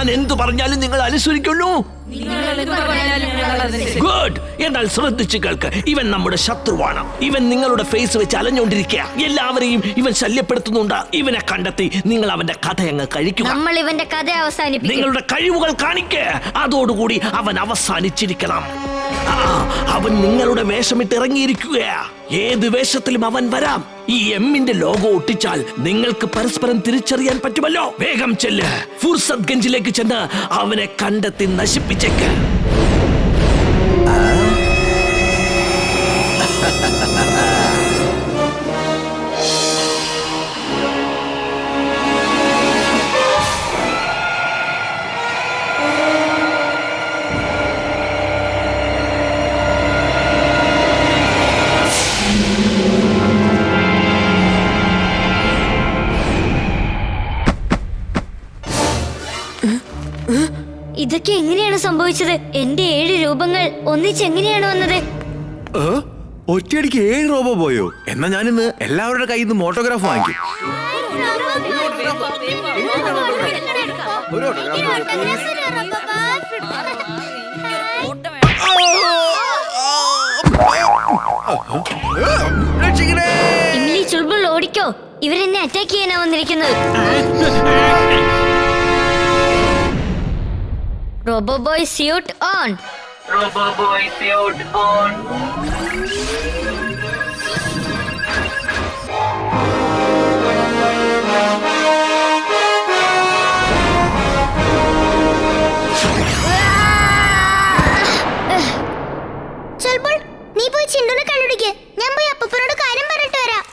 ഞാൻ എന്തു പറഞ്ഞാലും നിങ്ങൾ അനുസരിക്കുന്നു. ഗുഡ്. എന്നാൽ ശ്രദ്ധിച്ചു കേൾക്ക്, ഇവൻ നമ്മുടെ ശത്രുവാണ്. ഇവൻ നിങ്ങളുടെ ഫേസ് വെച്ച് അലഞ്ഞോണ്ടിരിക്കുക. എല്ലാവരെയും ഇവൻ ശല്യപ്പെടുത്തുന്നുണ്ട്. ഇവനെ കണ്ടെത്തി നിങ്ങൾ അവന്റെ കഥ അങ്ങ് കഴിക്കുക. നമ്മൾ ഇവന്റെ കഥ അവസാനിപ്പിക്കും. നിങ്ങളുടെ കഴിവുകൾ കാണിക്കുക. അതോടുകൂടി അവൻ അവസാനിച്ചിരിക്കണം. അവൻ നിങ്ങളുടെ വേഷമിട്ട് ഇറങ്ങിയിരിക്കുകയാ. ഏത് വേഷത്തിലും അവൻ വരാം. ഈ എമ്മിന്റെ ലോഗോ ഒട്ടിച്ചാൽ നിങ്ങൾക്ക് പരസ്പരം തിരിച്ചറിയാൻ പറ്റുമല്ലോ. വേഗം ചെല്ല്, ഫുർസത് ഗഞ്ചിലേക്ക് ചെന്ന് അവനെ കണ്ടെത്തി നശിപ്പിച്ചേക്ക്. ഇതൊക്കെ എങ്ങനെയാണ് സംഭവിച്ചത്? എന്റെ 7 രൂപങ്ങൾ ഒന്നിച്ചെങ്ങനെയാണ് വന്നത്? ഒറ്റയടിക്ക് 7 രൂപ പോയോ? എന്നാ ഞാനിന്ന് എല്ലാവരുടെ കയ്യിൽ നിന്ന് ഓട്ടോഗ്രാഫ് വാങ്ങിക്കും. ഇംലി, ചുൾബുൾ ഓടിക്കോ. ഇവരെന്നെ അറ്റാക്ക് ചെയ്യാനാ വന്നിരിക്കുന്നത്. Roboboy suit on. Roboboy suit on. ചൽബുൾ, നീ പോയി ചിണ്ടുനെ കണ്ടുപിടിക്ക്. ഞാൻ പോയി അപ്പൂപ്പനോട് കാര്യം പറഞ്ഞിട്ട് വരാം.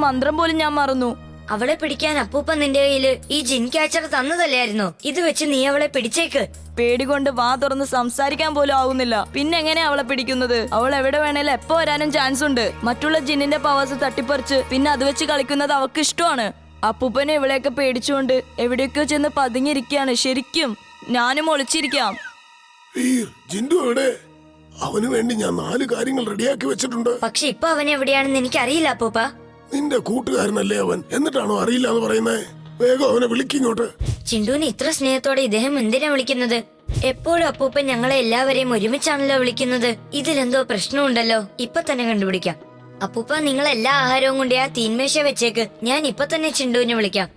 മന്ത്രം പോലും ഞാൻ മറന്നു. അവളെ പിടിക്കാൻ അപ്പൂപ്പ നിന്റെ കയ്യില് ഈ ജിൻ ക്യാച്ചർ തന്നതല്ലായിരുന്നോ? ഇത് വെച്ച് നീ അവളെ പിടിച്ചേക്ക്. പേടി കൊണ്ട് വാ തുറന്ന് സംസാരിക്കാൻ പോലും ആവുന്നില്ല. പിന്നെ എങ്ങനെയാ അവളെ പിടിക്കുന്നത്? അവൾ എവിടെ വേണേലും എപ്പോ വരാനും ചാൻസ് ഉണ്ട്. മറ്റുള്ള ജിന്നിന്റെ പവേഴ്സ് തട്ടിപ്പറിച്ച് പിന്നെ അത് വെച്ച് കളിക്കുന്നത് അവൾക്ക് ഇഷ്ടമാണ്. അപ്പൂപ്പനെ ഇവളെയൊക്കെ പേടിച്ചുകൊണ്ട് എവിടെയൊക്കെയോ ചെന്ന് പതുങ്ങിയിരിക്കുകയാണ്. ശരിക്കും ഞാനും ഒളിച്ചിരിക്കാം. അവന് വേണ്ടി ഞാൻ 4 കാര്യങ്ങൾ റെഡിയാക്കി വെച്ചിട്ടുണ്ട്. പക്ഷെ ഇപ്പൊ അവൻ എവിടെയാണെന്ന് എനിക്കറിയില്ല അപ്പൂപ്പ. നിന്റെ കൂട്ടുകാരനല്ലേ അവൻ, എന്നിട്ടാണോ അറിയില്ല എന്ന് പറയുന്നേ? വേഗം അവനെ വിളിക്കിങ്ങോട്ട്. ചിണ്ടുവിനെ ഇത്ര സ്നേഹത്തോടെ ഇദ്ദേഹം എന്തിനാ വിളിക്കുന്നത്? എപ്പോഴും അപ്പൂപ്പൻ ഞങ്ങളെ എല്ലാവരെയും ഒരുമിച്ചാണല്ലോ വിളിക്കുന്നത്. ഇതിലെന്തോ പ്രശ്നമുണ്ടല്ലോ. ഇപ്പൊ തന്നെ കണ്ടുപിടിക്കാം. അപ്പൂപ്പ, നിങ്ങൾ എല്ലാ ആഹാരവും കൊണ്ട് ആ തീന്മേശ വെച്ചേക്ക്. ഞാൻ ഇപ്പൊ തന്നെ ചിണ്ടുവിനെ വിളിക്കാം.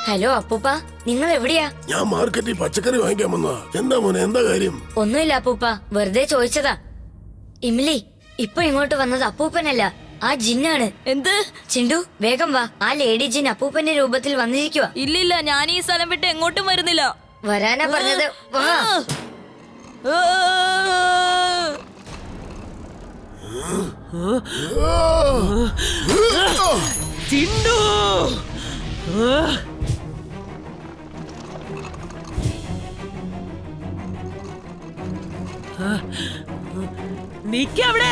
ഹലോ അപ്പൂപ്പ, നിങ്ങൾ എവിടെയാ? ഞാൻ മാർക്കറ്റിൽ പച്ചക്കറി വാങ്ങിക്കാൻ വന്നതാ. എന്താ മോനെ, എന്താ കാര്യം? ഒന്നുമില്ല അപ്പൂപ്പ, വെറുതെ ചോദിച്ചതാ. ഇംലി, ഇപ്പൊ ഇങ്ങോട്ട് വന്നത് അപ്പൂപ്പനല്ല, ആ ജിന്നാണ്. എന്ത്? ചിണ്ടു, വേഗം വാ. ആ ലേഡി ജിൻ അപ്പൂപ്പന്റെ രൂപത്തിൽ വന്നിരിക്കുക. ഇല്ലില്ല, ഞാൻ ഈ സ്ഥലം വിട്ട് എങ്ങോട്ടും വരുന്നില്ല. വരാനാ പറഞ്ഞത്. വാ. ചിണ്ടു, നീക്കവിടെ.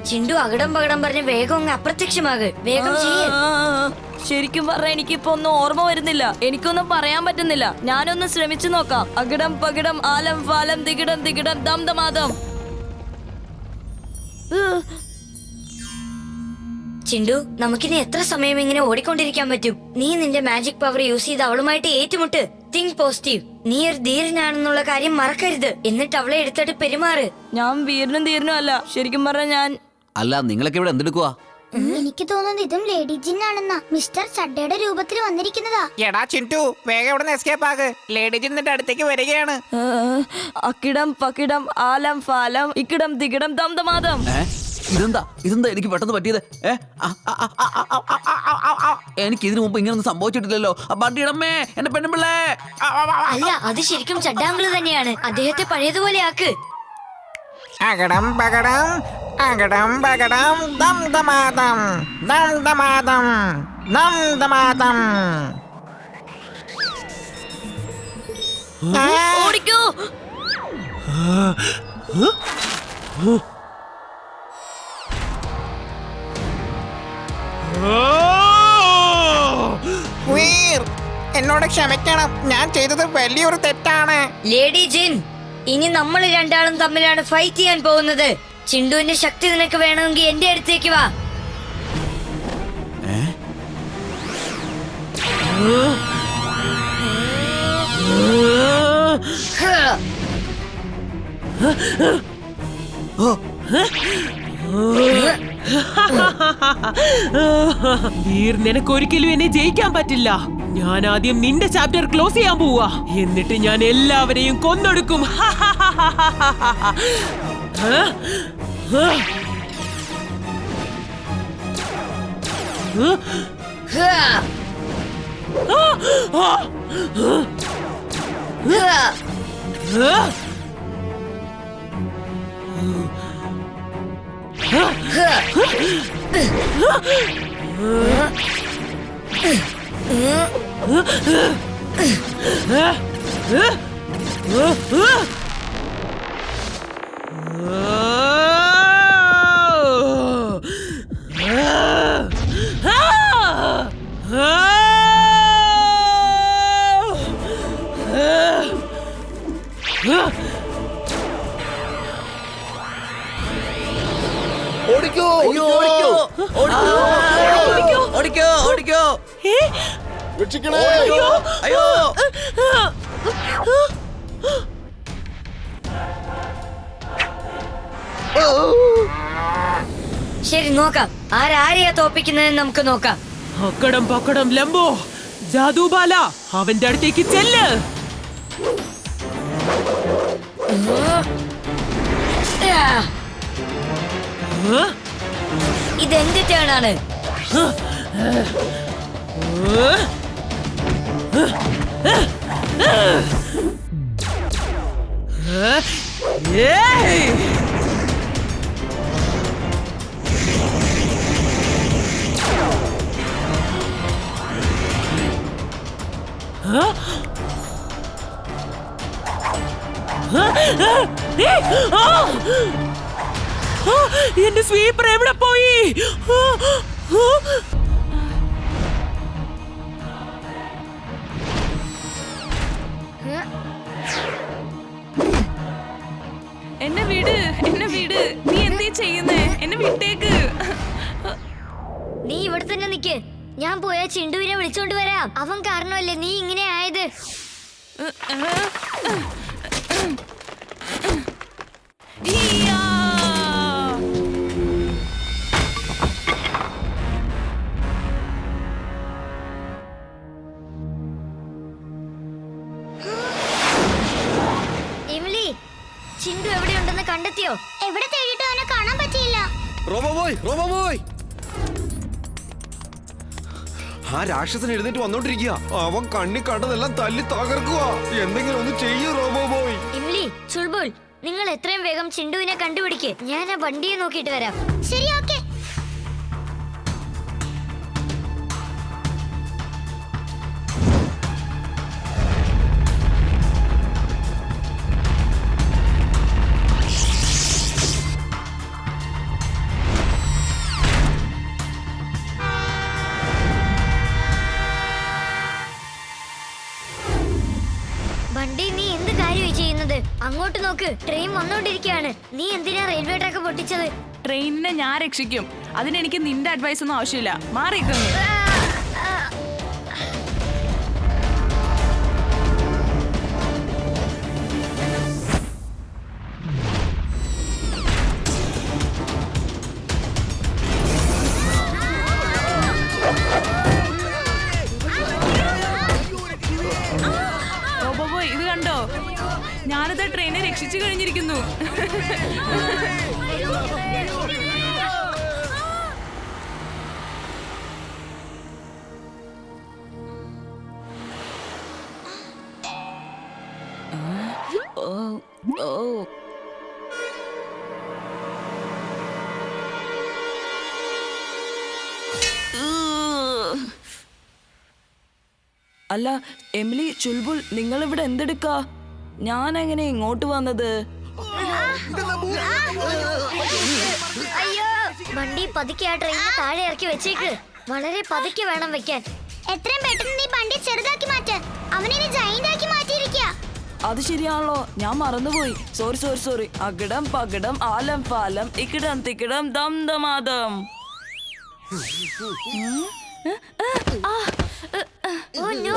ചിണ്ടു, അകടം പകടം പറഞ്ഞ് വേഗം അങ്ങ് അപ്രത്യക്ഷമാക്. വേഗം ചെയ്യ്. ശരിക്കും പറഞ്ഞ എനിക്കിപ്പോ ഒന്നും ഓർമ്മ വരുന്നില്ല. എനിക്കൊന്നും പറയാൻ പറ്റുന്നില്ല. ഞാനൊന്ന് ശ്രമിച്ചു നോക്കാം. അകിടം പകിടം ആലം ഫാലം ദികിടം ദികിടം ദം ദമാദം. ചിണ്ടു, നമുക്കിനി എത്ര സമയം ഇങ്ങനെ ഓടിക്കൊണ്ടിരിക്കാൻ പറ്റും? നീ നിന്റെ മാജിക് പവർ യൂസ് ചെയ്ത് അവളുമായിട്ട് ഏറ്റുമുട്ട്. Think positive. നീ ഒരു ധീരനാണെന്നുള്ള കാര്യം മറക്കരുത്. എന്നിട്ട് അവളെ എടുത്തിട്ട് പെരുമാറ്. ഞാൻ വീരനും ധീരനും അല്ല. ശരിക്കും പറഞ്ഞ ഞാൻ അല്ല, നിങ്ങളൊക്കെ ഇവിടെ എന്തെടുക്കുവാ? എനിക്ക് തോന്നുന്നത് ഇതും ലേഡി ജിൻ ആണെന്നാ. മിസ്റ്റർ ചഡ്ഡയുടെ രൂപത്തിൽ വന്നിരിക്കുന്നതാ. എടാ ചിന്റു, വേഗം ഇവിടെ എസ്കേപ്പ് ആക്. ലേഡി ജിൻ നിന്റെ അടുത്തേക്ക് വരികയാണ്. അക്കിടം പക്കിടം ആലം ഫാലം ഇക്കിടം തികിടം ദംദമാദം. ഇതെന്താ എനിക്ക് പെട്ടെന്ന് പറ്റിയത്? എനിക്ക് ഇതിനു മുമ്പ് ഇങ്ങനൊന്നും സംഭവിച്ചിട്ടില്ലല്ലോ. ബണ്ടിയിടമ്മേ, എന്റെ പെണ്ണുമ്പിള്ളേ. അല്ല, അത് ശരിക്കും ചഡ്ഡാങ്കിള് തന്നെയാണ്. അദ്ദേഹത്തെ പഴയതുപോലെ ആക്ക്. അകടം പകടം അകടം പകടം ദം ദമാദം ദം ദമാദം ദം ദമാദം. ഓടിക്കോ. വീർ, എന്നോട് ക്ഷമിക്കണം. ഞാൻ ചെയ്തത് വലിയൊരു തെറ്റാണ്. ലേഡി ജിൻ, ഇനി നമ്മൾ രണ്ടാളും തമ്മിലാണ് ഫൈറ്റ് ചെയ്യാൻ പോകുന്നത്. ചിണ്ടുവിന്റെ ശക്തി നിനക്ക് വേണമെങ്കിൽ എന്റെ അടുത്തേക്ക് വാ. വീർ, നിനക്കൊരിക്കലും എന്നെ ജയിക്കാൻ പറ്റില്ല. ഞാൻ ആദ്യം നിന്റെ ചാപ്റ്റർ ക്ലോസ് ചെയ്യാൻ പോവാ. എന്നിട്ട് ഞാൻ എല്ലാവരെയും കൊന്നൊടുക്കും. ഓടിക്കോ, ഓടിക്കോ, ഓടിക്കോ, ഓടിക്കോ, ഓടിക്കോ. രക്ഷിക്കണേ. അയ്യോ. ശരി, നോക്കാം ആരാരെയാ തോപ്പിക്കുന്നതെന്ന് നമുക്ക് നോക്കാം. അക്കടം പക്കടം ലംബോ, ജാദുബാല, അവന്റെ അടുത്തേക്ക് ചെല്ല്. ഇതെന്റെ ടേണാണ്. എന്റെ സ്വീപ്പർ എവിടെ പോയി? എന്നെ വിട്, എന്നെ വിട്. നീ എന്തീ ചെയ്യുന്നേ? എന്നെ വിട്ടേക്ക്. നീ ഇവിടെ തന്നെ നിക്ക്. ഞാൻ പോയാ ചിണ്ടുവിനെ വിളിച്ചോണ്ട് വരാം. അവൻ കാരണമല്ലേ നീ ഇങ്ങനെ ആയത്. ഇംലി, ചിണ്ടു എവിടെയുണ്ടെന്ന് കണ്ടെത്തിയോ? എവിടെ തേടിയിട്ട് അവനെ കാണാൻ പറ്റിയില്ല. റോബോബോയ്, റോബോബോയ്. ആ രാക്ഷസൻ എഴുന്നേറ്റ് വന്നോണ്ടിരിക്കുക. അവൻ കണ്ണി കണ്ടതെല്ലാം തല്ലി തകർക്കുക. എന്തെങ്കിലും ഒന്ന് ചെയ്യൂ റോബോബോയ്. ഇംലി, ചുൾബുൾ, നിങ്ങൾ എത്രയും വേഗം ചിണ്ടുവിനെ കണ്ടുപിടിക്ക്. ഞാൻ ആ വണ്ടിയെ നോക്കിയിട്ട് വരാം. ശരി, ഓക്കെ. ബണ്ടി, നീ എന്ത് കാര്യമായി ചെയ്യുന്നത്? അങ്ങോട്ട് നോക്ക്, ട്രെയിൻ വന്നോണ്ടിരിക്കുകയാണ്. നീ എന്തിനാ റെയിൽവേ ട്രാക്ക് പൊട്ടിച്ചത്? ട്രെയിനിനെ ഞാൻ രക്ഷിക്കും. അതിനെനിക്ക് നിന്റെ അഡ്വൈസ് ഒന്നും ആവശ്യമില്ല. മാറിക്കുന്നു. രക്ഷിച്ചു കഴിഞ്ഞിരിക്കുന്നു. അല്ല എമിലി, ചുൽബുൾ, നിങ്ങൾ ഇവിടെ എന്തെടുക്കാ? ഞാൻ എങ്ങനെ ഇങ്ങോട്ട് വന്നത്? അയ്യോ വണ്ടി പതുക്കെ ആ ട്രെയിനിന് താഴെ ഇറക്കി വെച്ചേക്ക്. വളരെ പതുക്കെ വേണം വെക്കാൻ. എത്രയും പെട്ടെന്ന് നീ വണ്ടി ചെറുതാക്കി മാറ്റാൻ. അവനെ ജൈന്റ് ആക്കി മാറ്റിയിരിക്കുക. അത് ശരിയാണല്ലോ, ഞാൻ മറന്നുപോയി. Sorry sorry sorry. അകിടം പകിടം ആലം പാലം ഇക്കിടം തിക്കിടം ദം ദമാദം. Oh no